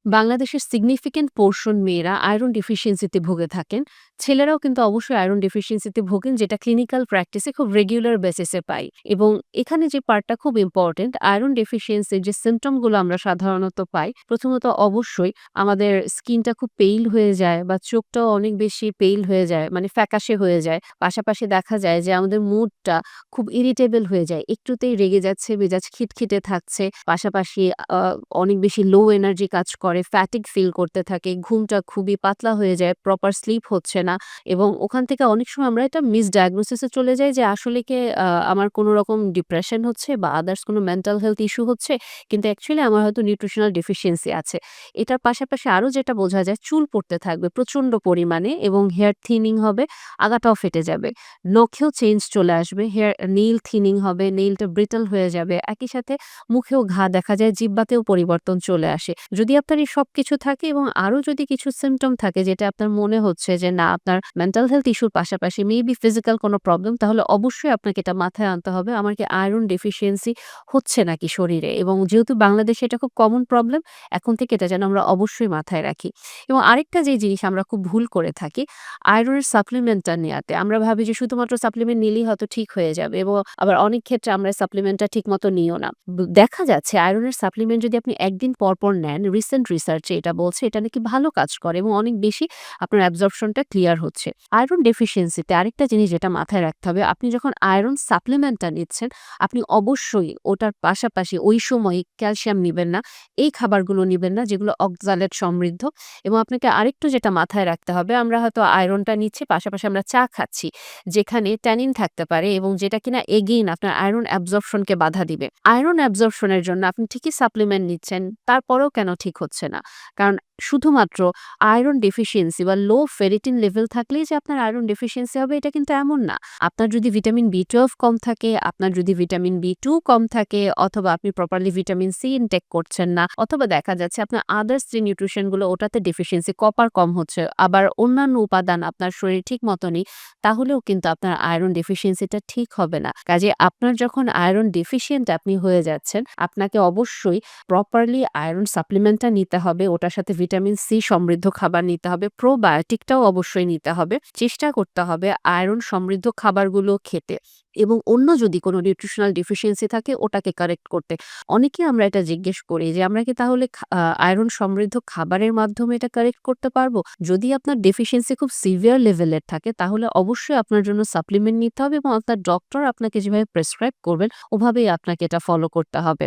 বাংলাদেশের significant portion মেয়েরা iron ডেফিসিয়েন্সিতে ভুগে থাকেন। ছেলেরাও কিন্তু অবশ্যই আয়রন ডেফিসিয়েন্সিতে ভোগেন, যেটা ক্লিনিক্যাল প্র্যাকটিসে খুব রেগুলার বেসিসে পাই। এবং এখানে যে পার্টটা খুব ইম্পর্টেন্ট, আয়রন ডেফিসিয়েন্সির যে সিম্পটমগুলো আমরা সাধারণত পাই, প্রথমত অবশ্যই আমাদের স্কিনটা খুব পেইল হয়ে যায় বা চোখটাও অনেক বেশি পেইল হয়ে যায়, মানে ফ্যাকাশে হয়ে যায়। পাশাপাশি দেখা যায় যে আমাদের মুডটা খুব ইরিটেবল হয়ে যায়। একটুতেই রেগে যাচ্ছে, মেজাজ খিটখিটে থাকছে। পাশাপাশি আ অনেক বেশি লো এনার্জি কাজ করে, ফ্যাটিগ ফিল করতে থাকে, ঘুমটা খুবই পাতলা হয়ে যায়, প্রপার স্লিপ হচ্ছে না। এবং ওখান থেকে অনেক সময় আমরা এটা মিসডায়াগনোসিস এ চলে যাই যে আসলে কি আমার কোনো রকম ডিপ্রেশন হচ্ছে বা আদার্স কোনো মেন্টাল হেলথ ইস্যু হচ্ছে। কিন্তু অ্যাকচুয়ালি আমার হয়তো নিউট্রিশনাল ডেফিসিয়েন্সি আছে। এটার পাশাপাশি আরো যেটা বোঝা যায়, চুল পড়তে থাকবে প্রচন্ড পরিমাণে এবং হেয়ার থিনিং হবে, আগাটাও ফেটে যাবে। নখেও চেঞ্জ চলে আসবে, নেইল থিনিং হবে, নেইলটা ব্রিটল হয়ে যাবে। একই সাথে মুখেও ঘা দেখা যায়, জিহ্বাতেও পরিবর্তন চলে আসে। যদি আপনার এই সবকিছু থাকে এবং আরো যদি কিছু সিম্পটম থাকে যেটা আপনার মনে হচ্ছে যে না, আপনার মেন্টাল হেলথ ইস্যুর পাশাপাশি মেবি ফিজিক্যাল কোনো প্রবলেম, তাহলে অবশ্যই আপনাকে এটা মাথায় আনতে হবে আমার কি আয়রন ডেফিসিয়েন্সি হচ্ছে নাকি শরীরে। এবং যেহেতু বাংলাদেশে এটা খুব কমন প্রবলেম, এখন থেকে এটা যেন আমরা অবশ্যই মাথায় রাখি। এবং আরেকটা যে জিনিস আমরা খুব ভুল করে থাকি, আয়রনের সাপ্লিমেন্টটা নেয়াতে আমরা ভাবি যে শুধুমাত্র সাপ্লিমেন্ট নিলেই হয়তো ঠিক হয়ে যাবে, এবং আবার অনেক ক্ষেত্রে আমরা সাপ্লিমেন্টটা ঠিকমতো নিও না। দেখা যাচ্ছে আয়রনের সাপ্লিমেন্ট যদি আপনি একদিন পর, পর নেন, রিসেন্ট রিসার্চে এটা বলছে এটা নাকি ভালো কাজ করে এবং অনেক বেশি আপনার অ্যাবজর্পশনটা ক্লিয়ার হচ্ছে। আয়রন ডেফিসিয়েন্সিতে আরেকটা জিনিস যেটা মাথায় রাখতে হবে, আপনি যখন আয়রন সাপ্লিমেন্টটা নিচ্ছেন, আপনি অবশ্যই ওটার পাশাপাশি ওই সময় ক্যালসিয়াম নিবেন না। এই খাবারগুলো নিবেন না যেগুলো অক্সালেট সমৃদ্ধ। এবং আপনাকে আরেকটু যেটা মাথায় রাখতে হবে, আমরা হয়তো আয়রনটা নিচ্ছি, পাশাপাশি আমরা চা খাচ্ছি, যেখানে ট্যানিন থাকতে পারে এবং যেটা কিনা এগেইন আপনার আয়রন অ্যাবজর্পশনকে বাধা দিবে। আয়রন অ্যাবজর্পশনের জন্য আপনি ঠিকই সাপ্লিমেন্ট নিচ্ছেন, তারপরেও কেন ঠিক হচ্ছে না? কারণ শুধুমাত্র আয়রন ডেফিসিয়েন্সি বা লো ফেরিটিন লেভেল থাকলেই যে আপনার আয়রন ডেফিসিয়েন্সি হবে, এটা কিন্তু এমন না। আপনার যদি ভিটামিন B12 কম থাকে, আপনার যদি ভিটামিন B2 কম থাকে, অথবা আপনি প্রপারলি ভিটামিন সি ইনটেক করছেন না, অথবা দেখা যাচ্ছে আপনার আদার্স যে নিউট্রিশন গুলো ওটাতে ডেফিসিয়েন্সি, কপার কম হচ্ছে, আবার অন্যান্য উপাদান আপনার শরীরে ঠিক মতো নেই, তাহলেও কিন্তু আপনার আয়রন ডেফিসিয়েন্সিটা ঠিক হবে না। কাজেই আপনার যখন আয়রন ডেফিসিয়েন্ট আপনি হয়ে যাচ্ছেন, আপনাকে অবশ্যই প্রপারলি আয়রন সাপ্লিমেন্টটা নিতে হবে। ওটার সাথে ভিটামিন সি সমৃদ্ধ খাবার নিতে হবে। প্রোবায়োটিকটাও অবশ্যই নিতে হবে। চেষ্টা করতে হবে আয়রন সমৃদ্ধ খাবারগুলো খেতে, এবং অন্য যদি কোনো নিউট্রিশনাল ডেফিসিয়েন্সি থাকে ওটাকে কারেক্ট করতে। অনেকেই আমরা এটা জিজ্ঞেস করি যে আমরা কি তাহলে আয়রন সমৃদ্ধ খাবারের মাধ্যমে এটা কারেক্ট করতে পারবো? যদি আপনার ডেফিসিয়েন্সি খুব সিভিয়ার লেভেলের থাকে, তাহলে অবশ্যই আপনার জন্য সাপ্লিমেন্ট নিতে হবে এবং আপনার ডক্টর আপনাকে যেভাবে প্রেসক্রাইব করবেন ওভাবেই আপনাকে এটা ফলো করতে হবে।